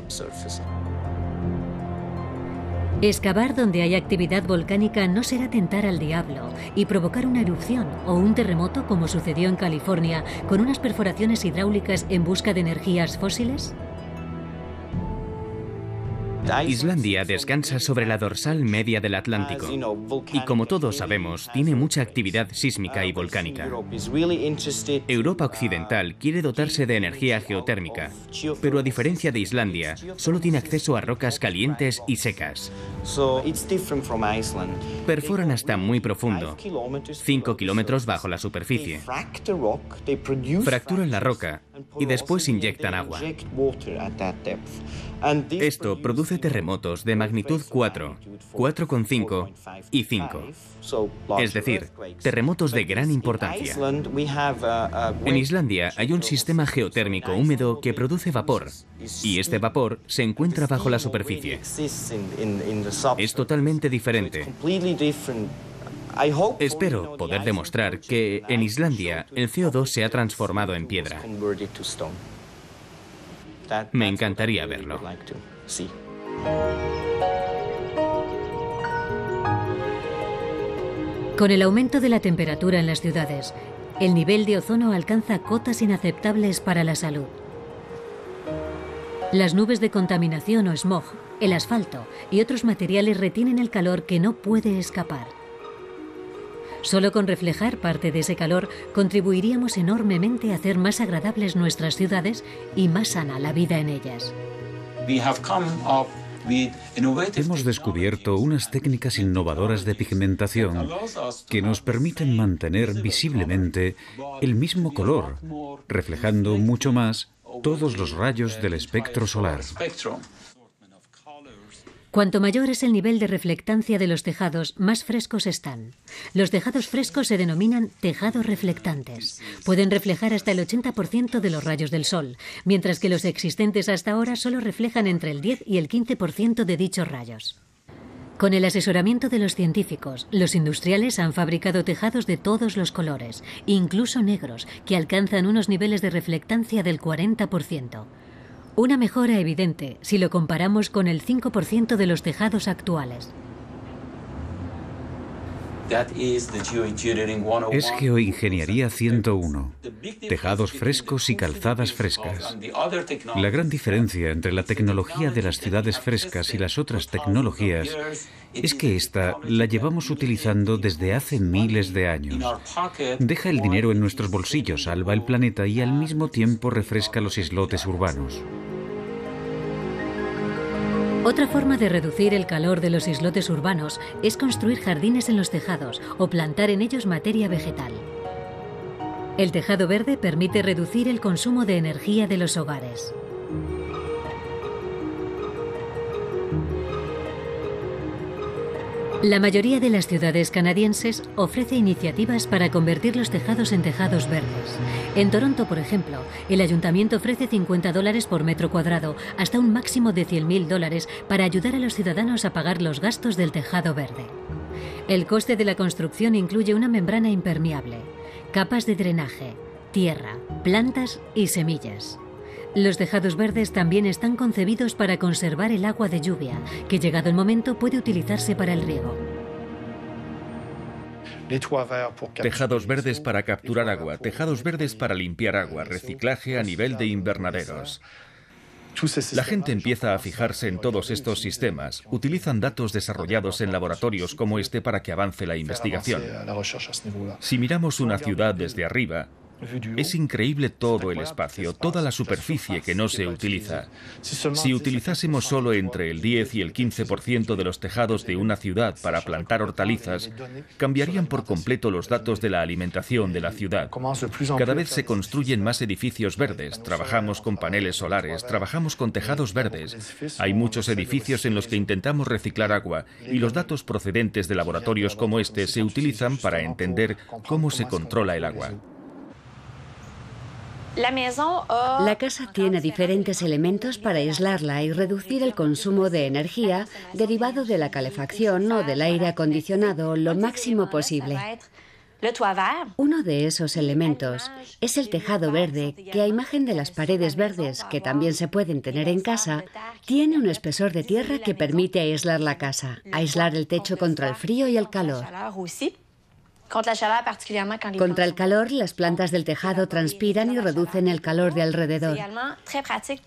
Excavar donde hay actividad volcánica no será tentar al diablo y provocar una erupción o un terremoto como sucedió en California con unas perforaciones hidráulicas en busca de energías fósiles. Islandia descansa sobre la dorsal media del Atlántico y, como todos sabemos, tiene mucha actividad sísmica y volcánica. Europa Occidental quiere dotarse de energía geotérmica, pero a diferencia de Islandia, solo tiene acceso a rocas calientes y secas. Perforan hasta muy profundo, 5 kilómetros bajo la superficie. Fracturan la roca y después inyectan agua. Esto produce terremotos de magnitud 4, 4,5 y 5. Es decir, terremotos de gran importancia. En Islandia hay un sistema geotérmico húmedo que produce vapor, y este vapor se encuentra bajo la superficie. Es totalmente diferente. Espero poder demostrar que en Islandia el CO2 se ha transformado en piedra. Me encantaría verlo. Con el aumento de la temperatura en las ciudades, el nivel de ozono alcanza cotas inaceptables para la salud. Las nubes de contaminación o smog, el asfalto y otros materiales retienen el calor que no puede escapar. Solo con reflejar parte de ese calor contribuiríamos enormemente a hacer más agradables nuestras ciudades y más sana la vida en ellas. Hemos descubierto unas técnicas innovadoras de pigmentación que nos permiten mantener visiblemente el mismo color, reflejando mucho más todos los rayos del espectro solar. Cuanto mayor es el nivel de reflectancia de los tejados, más frescos están. Los tejados frescos se denominan tejados reflectantes. Pueden reflejar hasta el 80% de los rayos del sol, mientras que los existentes hasta ahora solo reflejan entre el 10 y el 15% de dichos rayos. Con el asesoramiento de los científicos, los industriales han fabricado tejados de todos los colores, incluso negros, que alcanzan unos niveles de reflectancia del 40%. Una mejora evidente si lo comparamos con el 5% de los tejados actuales. Es Geoingeniería 101, tejados frescos y calzadas frescas. La gran diferencia entre la tecnología de las ciudades frescas y las otras tecnologías es que esta la llevamos utilizando desde hace miles de años. Deja el dinero en nuestros bolsillos, salva el planeta y al mismo tiempo refresca los islotes urbanos. Otra forma de reducir el calor de los islotes urbanos es construir jardines en los tejados o plantar en ellos materia vegetal. El tejado verde permite reducir el consumo de energía de los hogares. La mayoría de las ciudades canadienses ofrece iniciativas para convertir los tejados en tejados verdes. En Toronto, por ejemplo, el ayuntamiento ofrece $50 por metro cuadrado, hasta un máximo de $100.000 para ayudar a los ciudadanos a pagar los gastos del tejado verde. El coste de la construcción incluye una membrana impermeable, capas de drenaje, tierra, plantas y semillas. Los tejados verdes también están concebidos para conservar el agua de lluvia, que llegado el momento puede utilizarse para el riego. Tejados verdes para capturar agua, tejados verdes para limpiar agua, reciclaje a nivel de invernaderos. La gente empieza a fijarse en todos estos sistemas. Utilizan datos desarrollados en laboratorios como este para que avance la investigación. Si miramos una ciudad desde arriba, es increíble todo el espacio, toda la superficie que no se utiliza. Si utilizásemos solo entre el 10 y el 15% de los tejados de una ciudad para plantar hortalizas, cambiarían por completo los datos de la alimentación de la ciudad. Cada vez se construyen más edificios verdes, trabajamos con paneles solares, trabajamos con tejados verdes. Hay muchos edificios en los que intentamos reciclar agua y los datos procedentes de laboratorios como este se utilizan para entender cómo se controla el agua. La casa tiene diferentes elementos para aislarla y reducir el consumo de energía derivado de la calefacción o del aire acondicionado lo máximo posible. Uno de esos elementos es el tejado verde, que a imagen de las paredes verdes, que también se pueden tener en casa, tiene un espesor de tierra que permite aislar la casa, aislar el techo contra el frío y el calor. Contra el calor, las plantas del tejado transpiran y reducen el calor de alrededor.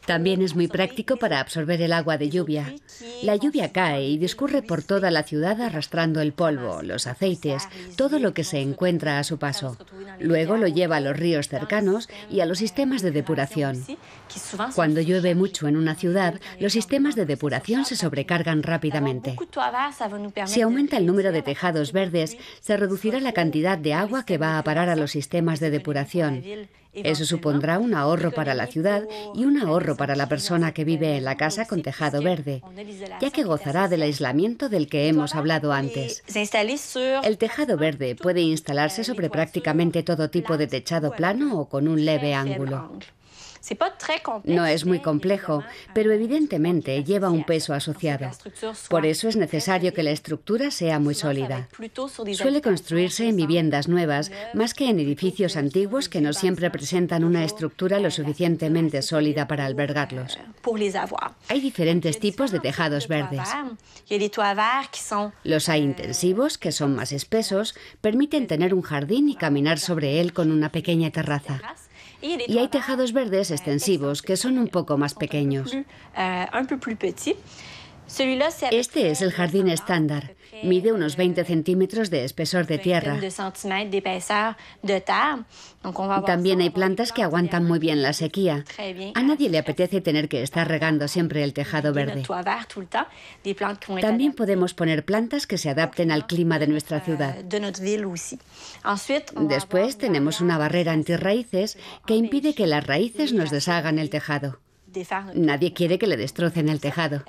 También es muy práctico para absorber el agua de lluvia. La lluvia cae y discurre por toda la ciudad arrastrando el polvo, los aceites, todo lo que se encuentra a su paso. Luego lo lleva a los ríos cercanos y a los sistemas de depuración. Cuando llueve mucho en una ciudad, los sistemas de depuración se sobrecargan rápidamente. Si aumenta el número de tejados verdes, se reducirá la cantidad de agua que va a parar a los sistemas de depuración. Eso supondrá un ahorro para la ciudad y un ahorro para la persona que vive en la casa con tejado verde, ya que gozará del aislamiento del que hemos hablado antes. El tejado verde puede instalarse sobre prácticamente todo tipo de techado plano o con un leve ángulo. No es muy complejo, pero evidentemente lleva un peso asociado. Por eso es necesario que la estructura sea muy sólida. Suele construirse en viviendas nuevas, más que en edificios antiguos que no siempre presentan una estructura lo suficientemente sólida para albergarlos. Hay diferentes tipos de tejados verdes. Los hay intensivos, que son más espesos, permiten tener un jardín y caminar sobre él con una pequeña terraza. Y hay tejados verdes extensivos, que son un poco más pequeños. Este es el jardín estándar. Mide unos 20 centímetros de espesor de tierra. También hay plantas que aguantan muy bien la sequía. A nadie le apetece tener que estar regando siempre el tejado verde. También podemos poner plantas que se adapten al clima de nuestra ciudad. Después tenemos una barrera antirraíces que impide que las raíces nos deshagan el tejado. Nadie quiere que le destrocen el tejado.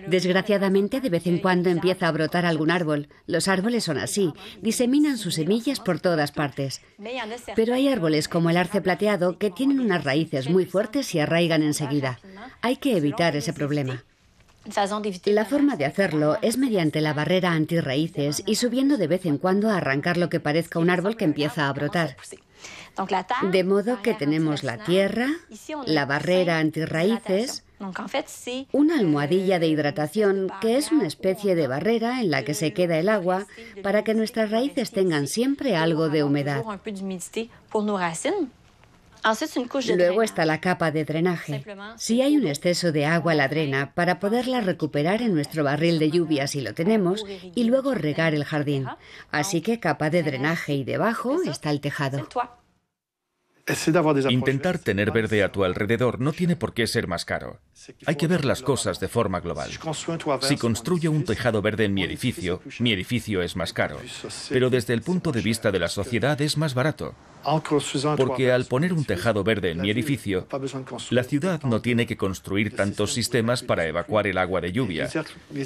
Desgraciadamente, de vez en cuando empieza a brotar algún árbol. Los árboles son así, diseminan sus semillas por todas partes. Pero hay árboles como el arce plateado que tienen unas raíces muy fuertes y arraigan enseguida. Hay que evitar ese problema. La forma de hacerlo es mediante la barrera antirraíces y subiendo de vez en cuando a arrancar lo que parezca un árbol que empieza a brotar. De modo que tenemos la tierra, la barrera antirraíces, una almohadilla de hidratación que es una especie de barrera en la que se queda el agua para que nuestras raíces tengan siempre algo de humedad. Luego está la capa de drenaje. Si hay un exceso de agua, la drena para poderla recuperar en nuestro barril de lluvia si lo tenemos y luego regar el jardín. Así que capa de drenaje y debajo está el tejado. Intentar tener verde a tu alrededor no tiene por qué ser más caro. Hay que ver las cosas de forma global. Si construyo un tejado verde en mi edificio es más caro. Pero desde el punto de vista de la sociedad es más barato. Porque al poner un tejado verde en mi edificio, la ciudad no tiene que construir tantos sistemas para evacuar el agua de lluvia.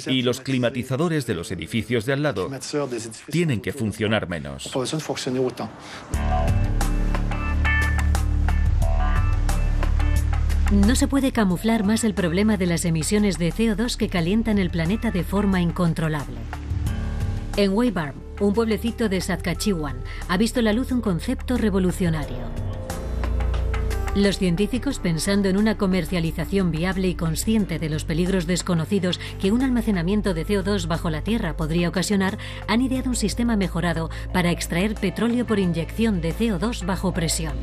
Y los climatizadores de los edificios de al lado tienen que funcionar menos. No se puede camuflar más el problema de las emisiones de CO2 que calientan el planeta de forma incontrolable. En Weyburn, un pueblecito de Saskatchewan, ha visto la luz un concepto revolucionario. Los científicos, pensando en una comercialización viable y consciente de los peligros desconocidos que un almacenamiento de CO2 bajo la tierra podría ocasionar, han ideado un sistema mejorado para extraer petróleo por inyección de CO2 bajo presión.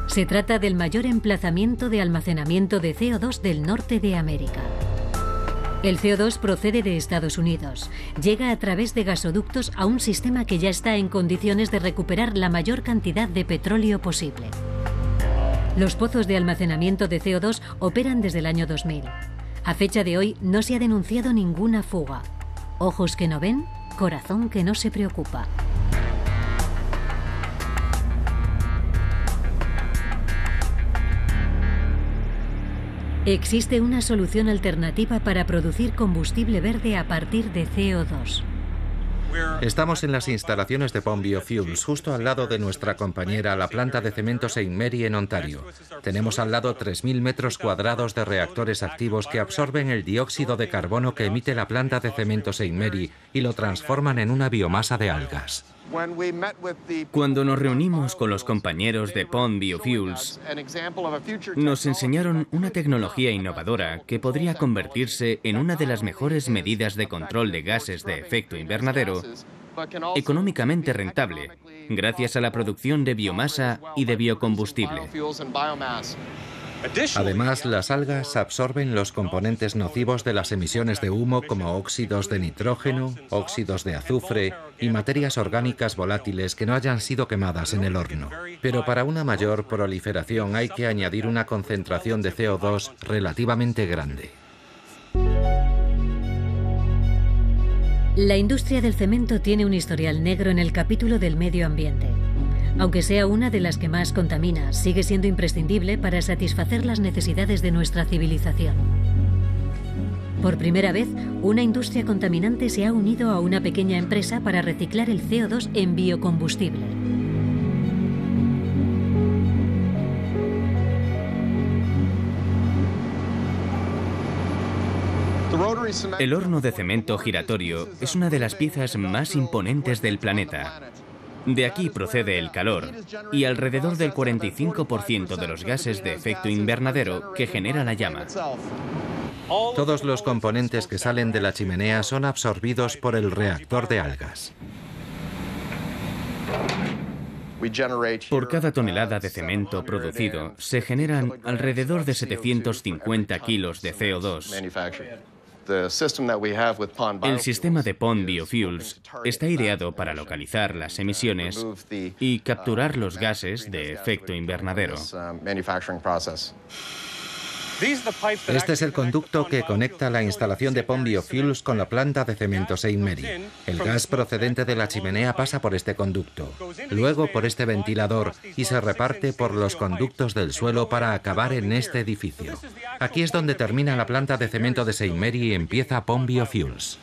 Se trata del mayor emplazamiento de almacenamiento de CO2 del norte de América. El CO2 procede de Estados Unidos. Llega a través de gasoductos a un sistema que ya está en condiciones de recuperar la mayor cantidad de petróleo posible. Los pozos de almacenamiento de CO2 operan desde el año 2000. A fecha de hoy no se ha denunciado ninguna fuga. Ojos que no ven, corazón que no se preocupa. Existe una solución alternativa para producir combustible verde a partir de CO2. Estamos en las instalaciones de Pond Biofuels, justo al lado de nuestra compañera, la planta de cemento St. Mary en Ontario. Tenemos al lado 3.000 metros cuadrados de reactores activos que absorben el dióxido de carbono que emite la planta de cemento St. Mary y lo transforman en una biomasa de algas. Cuando nos reunimos con los compañeros de Pond Biofuels, nos enseñaron una tecnología innovadora que podría convertirse en una de las mejores medidas de control de gases de efecto invernadero económicamente rentable, gracias a la producción de biomasa y de biocombustible. Además, las algas absorben los componentes nocivos de las emisiones de humo como óxidos de nitrógeno, óxidos de azufre y materias orgánicas volátiles que no hayan sido quemadas en el horno. Pero para una mayor proliferación hay que añadir una concentración de CO2 relativamente grande. La industria del cemento tiene un historial negro en el capítulo del medio ambiente. Aunque sea una de las que más contamina, sigue siendo imprescindible para satisfacer las necesidades de nuestra civilización. Por primera vez, una industria contaminante se ha unido a una pequeña empresa para reciclar el CO2 en biocombustible. El horno de cemento giratorio es una de las piezas más imponentes del planeta. De aquí procede el calor y alrededor del 45% de los gases de efecto invernadero que genera la llama. Todos los componentes que salen de la chimenea son absorbidos por el reactor de algas. Por cada tonelada de cemento producido, se generan alrededor de 750 kilos de CO2. El sistema de Pond Biofuels está ideado para localizar las emisiones y capturar los gases de efecto invernadero. Este es el conducto que conecta la instalación de Pond Biofuels con la planta de cemento St. Mary. El gas procedente de la chimenea pasa por este conducto, luego por este ventilador y se reparte por los conductos del suelo para acabar en este edificio. Aquí es donde termina la planta de cemento de St. Mary y empieza Pond Biofuels.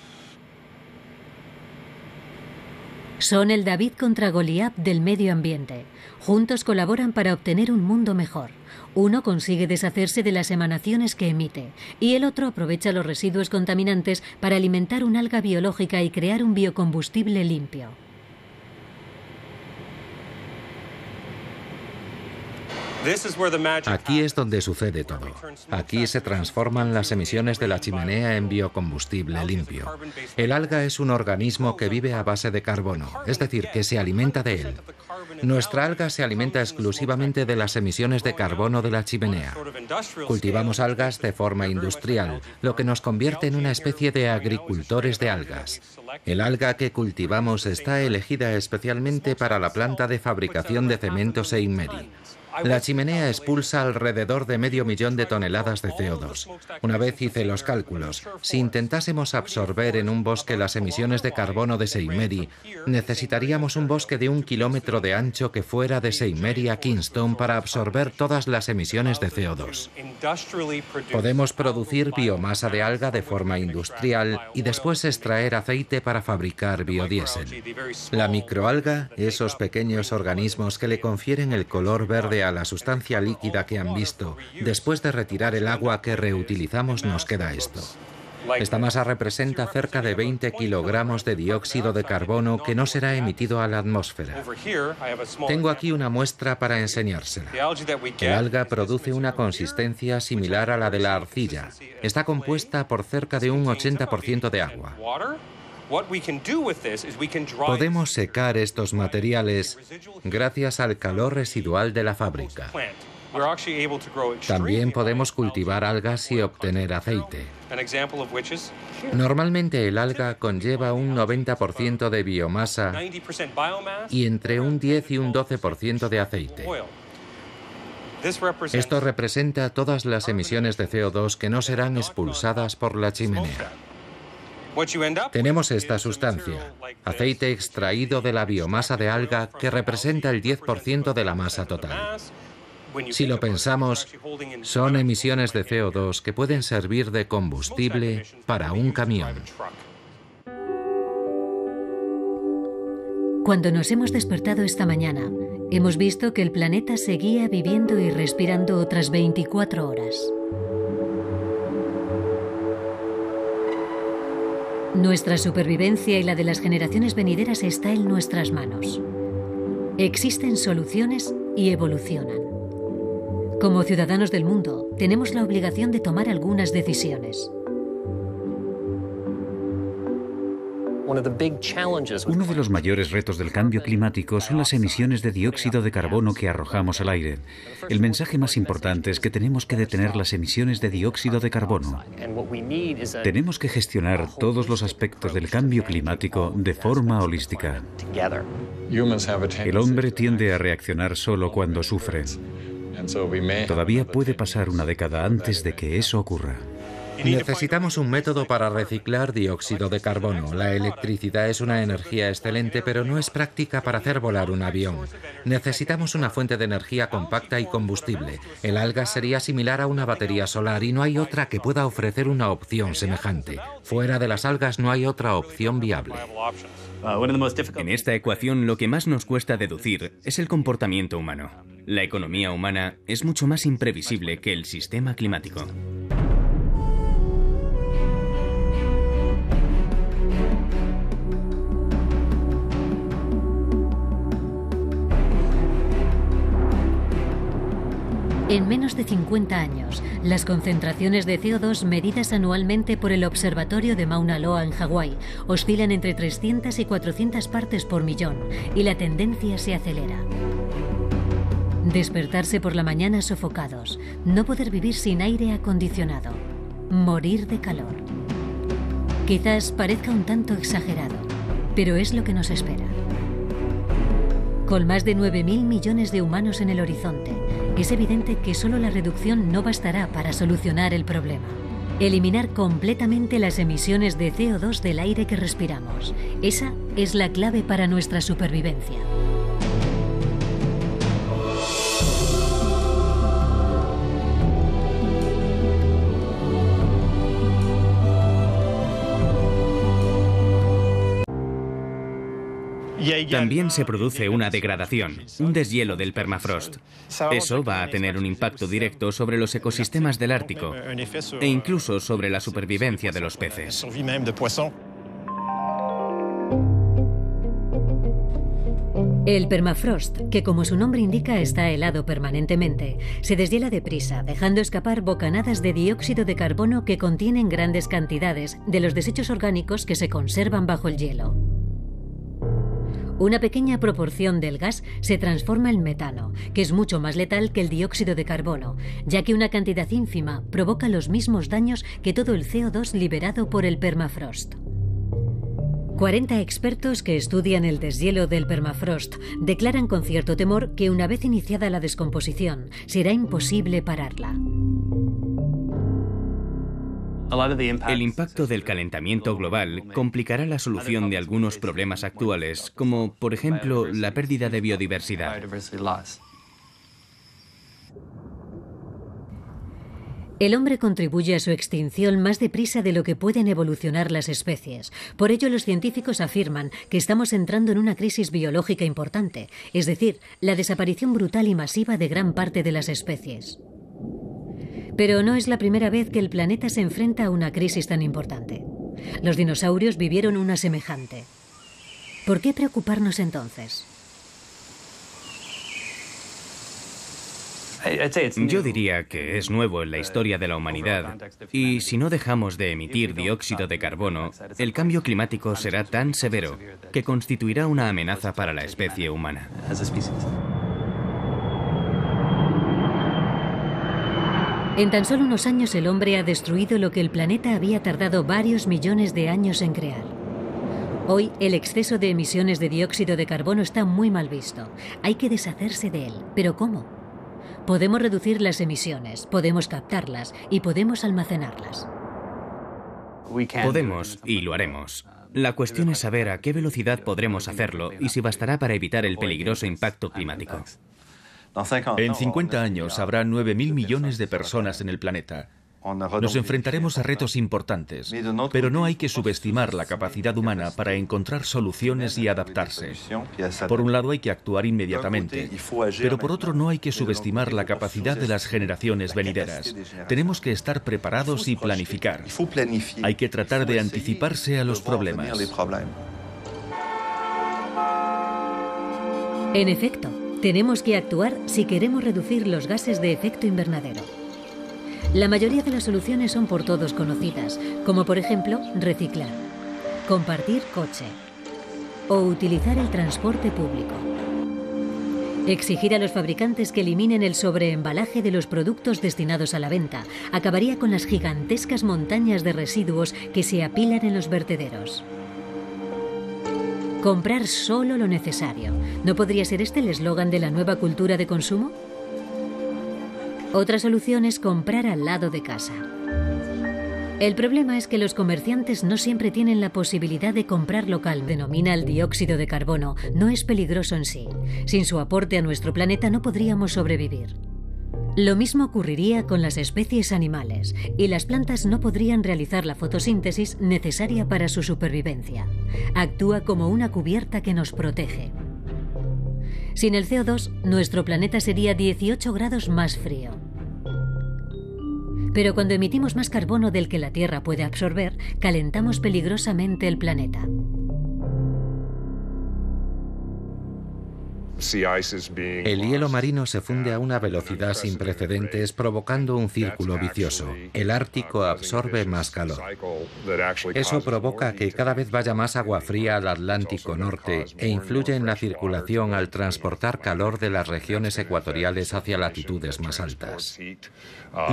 Son el David contra Goliat del medio ambiente. Juntos colaboran para obtener un mundo mejor. Uno consigue deshacerse de las emanaciones que emite y el otro aprovecha los residuos contaminantes para alimentar una alga biológica y crear un biocombustible limpio. Aquí es donde sucede todo. Aquí se transforman las emisiones de la chimenea en biocombustible limpio. El alga es un organismo que vive a base de carbono, es decir, que se alimenta de él. Nuestra alga se alimenta exclusivamente de las emisiones de carbono de la chimenea. Cultivamos algas de forma industrial, lo que nos convierte en una especie de agricultores de algas. El alga que cultivamos está elegida especialmente para la planta de fabricación de cemento St. Mary. La chimenea expulsa alrededor de 500.000 de toneladas de CO2. Una vez hice los cálculos, si intentásemos absorber en un bosque las emisiones de carbono de St. Mary, necesitaríamos un bosque de 1 kilómetro de ancho que fuera de St. Mary a Kingston para absorber todas las emisiones de CO2. Podemos producir biomasa de alga de forma industrial y después extraer aceite para fabricar biodiesel. La microalga, esos pequeños organismos que le confieren el color verde a la sustancia líquida que han visto, después de retirar el agua que reutilizamos nos queda esto. Esta masa representa cerca de 20 kilogramos de dióxido de carbono que no será emitido a la atmósfera. Tengo aquí una muestra para enseñársela. El alga produce una consistencia similar a la de la arcilla. Está compuesta por cerca de un 80% de agua. Podemos secar estos materiales gracias al calor residual de la fábrica. También podemos cultivar algas y obtener aceite. Normalmente el alga conlleva un 90% de biomasa y entre un 10 y un 12% de aceite. Esto representa todas las emisiones de CO2 que no serán expulsadas por la chimenea. Tenemos esta sustancia, aceite extraído de la biomasa de alga que representa el 10% de la masa total. Si lo pensamos, son emisiones de CO2 que pueden servir de combustible para un camión. Cuando nos hemos despertado esta mañana, hemos visto que el planeta seguía viviendo y respirando otras 24 horas. Nuestra supervivencia y la de las generaciones venideras está en nuestras manos. Existen soluciones y evolucionan. Como ciudadanos del mundo, tenemos la obligación de tomar algunas decisiones. Uno de los mayores retos del cambio climático son las emisiones de dióxido de carbono que arrojamos al aire. El mensaje más importante es que tenemos que detener las emisiones de dióxido de carbono. Tenemos que gestionar todos los aspectos del cambio climático de forma holística. El hombre tiende a reaccionar solo cuando sufre. Todavía puede pasar una década antes de que eso ocurra. Necesitamos un método para reciclar dióxido de carbono. La electricidad es una energía excelente, pero no es práctica para hacer volar un avión. Necesitamos una fuente de energía compacta y combustible. El alga sería similar a una batería solar y no hay otra que pueda ofrecer una opción semejante. Fuera de las algas no hay otra opción viable. En esta ecuación lo que más nos cuesta deducir es el comportamiento humano. La economía humana es mucho más imprevisible que el sistema climático. En menos de 50 años, las concentraciones de CO2 medidas anualmente por el Observatorio de Mauna Loa en Hawái oscilan entre 300 y 400 partes por millón y la tendencia se acelera. Despertarse por la mañana sofocados, no poder vivir sin aire acondicionado, morir de calor. Quizás parezca un tanto exagerado, pero es lo que nos espera. Con más de 9.000 millones de humanos en el horizonte, es evidente que solo la reducción no bastará para solucionar el problema. Eliminar completamente las emisiones de CO2 del aire que respiramos. Esa es la clave para nuestra supervivencia. También se produce una degradación, un deshielo del permafrost. Eso va a tener un impacto directo sobre los ecosistemas del Ártico e incluso sobre la supervivencia de los peces. El permafrost, que como su nombre indica está helado permanentemente, se deshiela deprisa, dejando escapar bocanadas de dióxido de carbono que contienen grandes cantidades de los desechos orgánicos que se conservan bajo el hielo. Una pequeña proporción del gas se transforma en metano, que es mucho más letal que el dióxido de carbono, ya que una cantidad ínfima provoca los mismos daños que todo el CO2 liberado por el permafrost. 40 expertos que estudian el deshielo del permafrost declaran con cierto temor que una vez iniciada la descomposición, será imposible pararla. El impacto del calentamiento global complicará la solución de algunos problemas actuales, como, por ejemplo, la pérdida de biodiversidad. El hombre contribuye a su extinción más deprisa de lo que pueden evolucionar las especies. Por ello, los científicos afirman que estamos entrando en una crisis biológica importante, es decir, la desaparición brutal y masiva de gran parte de las especies. Pero no es la primera vez que el planeta se enfrenta a una crisis tan importante. Los dinosaurios vivieron una semejante. ¿Por qué preocuparnos entonces? Yo diría que es nuevo en la historia de la humanidad y si no dejamos de emitir dióxido de carbono, el cambio climático será tan severo que constituirá una amenaza para la especie humana. En tan solo unos años el hombre ha destruido lo que el planeta había tardado varios millones de años en crear. Hoy el exceso de emisiones de dióxido de carbono está muy mal visto. Hay que deshacerse de él. ¿Pero cómo? Podemos reducir las emisiones, podemos captarlas y podemos almacenarlas. Podemos y lo haremos. La cuestión es saber a qué velocidad podremos hacerlo y si bastará para evitar el peligroso impacto climático. En 50 años habrá 9.000 millones de personas en el planeta. Nos enfrentaremos a retos importantes, pero no hay que subestimar la capacidad humana para encontrar soluciones y adaptarse. Por un lado hay que actuar inmediatamente, pero por otro no hay que subestimar la capacidad de las generaciones venideras. Tenemos que estar preparados y planificar. Hay que tratar de anticiparse a los problemas. En efecto, tenemos que actuar si queremos reducir los gases de efecto invernadero. La mayoría de las soluciones son por todos conocidas, como por ejemplo reciclar. compartir coche o utilizar el transporte público. Exigir a los fabricantes que eliminen el sobreembalaje de los productos destinados a la venta acabaría con las gigantescas montañas de residuos que se apilan en los vertederos. Comprar solo lo necesario. ¿No podría ser este el eslogan de la nueva cultura de consumo? Otra solución es comprar al lado de casa. El problema es que los comerciantes no siempre tienen la posibilidad de comprar local. Denomina el dióxido de carbono. No es peligroso en sí. Sin su aporte a nuestro planeta no podríamos sobrevivir. Lo mismo ocurriría con las especies animales, y las plantas no podrían realizar la fotosíntesis necesaria para su supervivencia. Actúa como una cubierta que nos protege. Sin el CO2, nuestro planeta sería 18 grados más frío. Pero cuando emitimos más carbono del que la Tierra puede absorber, calentamos peligrosamente el planeta. El hielo marino se funde a una velocidad sin precedentes, provocando un círculo vicioso. El Ártico absorbe más calor. Eso provoca que cada vez vaya más agua fría al Atlántico Norte e influye en la circulación al transportar calor de las regiones ecuatoriales hacia latitudes más altas.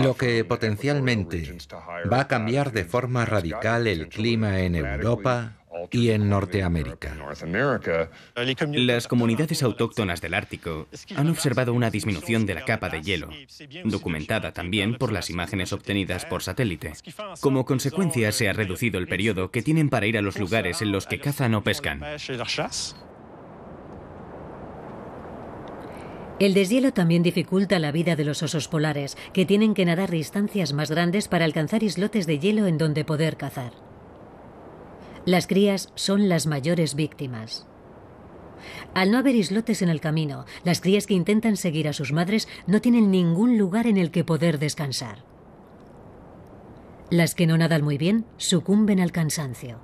Lo que potencialmente va a cambiar de forma radical el clima en Europa y en Norteamérica. Las comunidades autóctonas del Ártico han observado una disminución de la capa de hielo, documentada también por las imágenes obtenidas por satélite. Como consecuencia, se ha reducido el periodo que tienen para ir a los lugares en los que cazan o pescan. El deshielo también dificulta la vida de los osos polares, que tienen que nadar distancias más grandes para alcanzar islotes de hielo en donde poder cazar. Las crías son las mayores víctimas. Al no haber islotes en el camino, las crías que intentan seguir a sus madres no tienen ningún lugar en el que poder descansar. Las que no nadan muy bien sucumben al cansancio.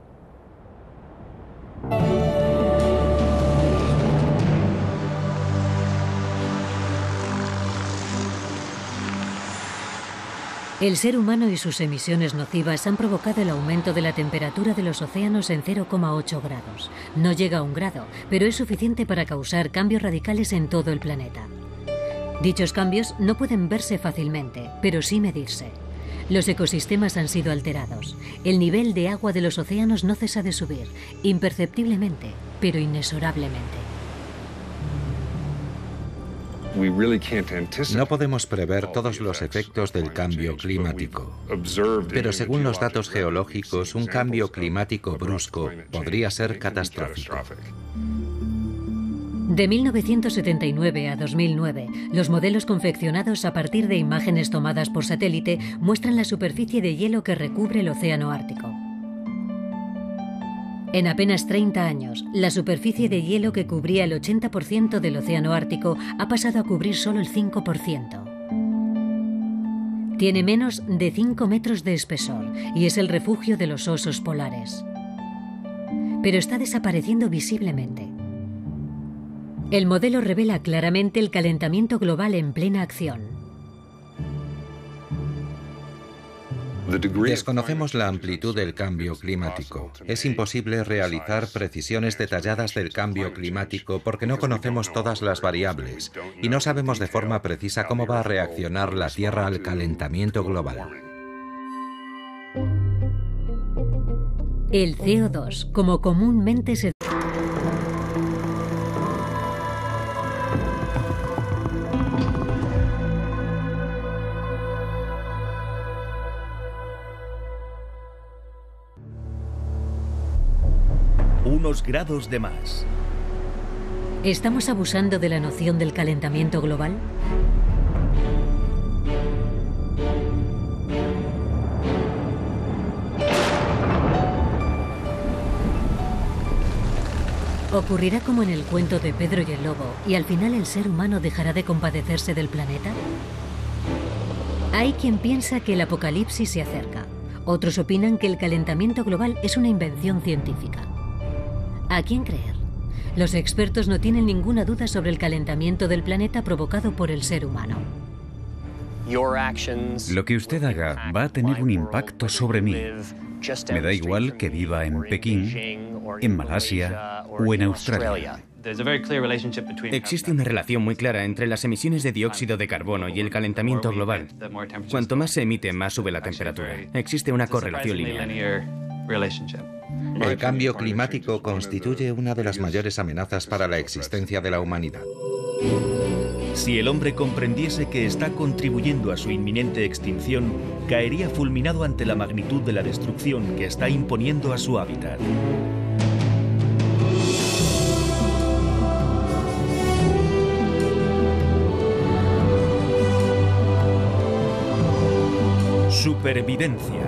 El ser humano y sus emisiones nocivas han provocado el aumento de la temperatura de los océanos en 0,8 grados. No llega a 1 grado, pero es suficiente para causar cambios radicales en todo el planeta. Dichos cambios no pueden verse fácilmente, pero sí medirse. Los ecosistemas han sido alterados. El nivel de agua de los océanos no cesa de subir, imperceptiblemente, pero inexorablemente. No podemos prever todos los efectos del cambio climático, pero según los datos geológicos, un cambio climático brusco podría ser catastrófico. De 1979 a 2009, los modelos confeccionados a partir de imágenes tomadas por satélite muestran la superficie de hielo que recubre el océano Ártico. En apenas 30 años, la superficie de hielo que cubría el 80% del océano Ártico ha pasado a cubrir solo el 5%. Tiene menos de 5 metros de espesor y es el refugio de los osos polares. Pero está desapareciendo visiblemente. El modelo revela claramente el calentamiento global en plena acción. Desconocemos la amplitud del cambio climático. Es imposible realizar precisiones detalladas del cambio climático porque no conocemos todas las variables y no sabemos de forma precisa cómo va a reaccionar la Tierra al calentamiento global. El CO2, como comúnmente se... Unos grados de más. ¿Estamos abusando de la noción del calentamiento global? ¿Ocurrirá como en el cuento de Pedro y el Lobo, y al final el ser humano dejará de compadecerse del planeta? Hay quien piensa que el apocalipsis se acerca. Otros opinan que el calentamiento global es una invención científica. ¿A quién creer? Los expertos no tienen ninguna duda sobre el calentamiento del planeta provocado por el ser humano. Lo que usted haga va a tener un impacto sobre mí. Me da igual que viva en Pekín, en Malasia o en Australia. Existe una relación muy clara entre las emisiones de dióxido de carbono y el calentamiento global. Cuanto más se emite, más sube la temperatura. Existe una correlación lineal. El cambio climático constituye una de las mayores amenazas para la existencia de la humanidad. Si el hombre comprendiese que está contribuyendo a su inminente extinción, caería fulminado ante la magnitud de la destrucción que está imponiendo a su hábitat. Supervivencia.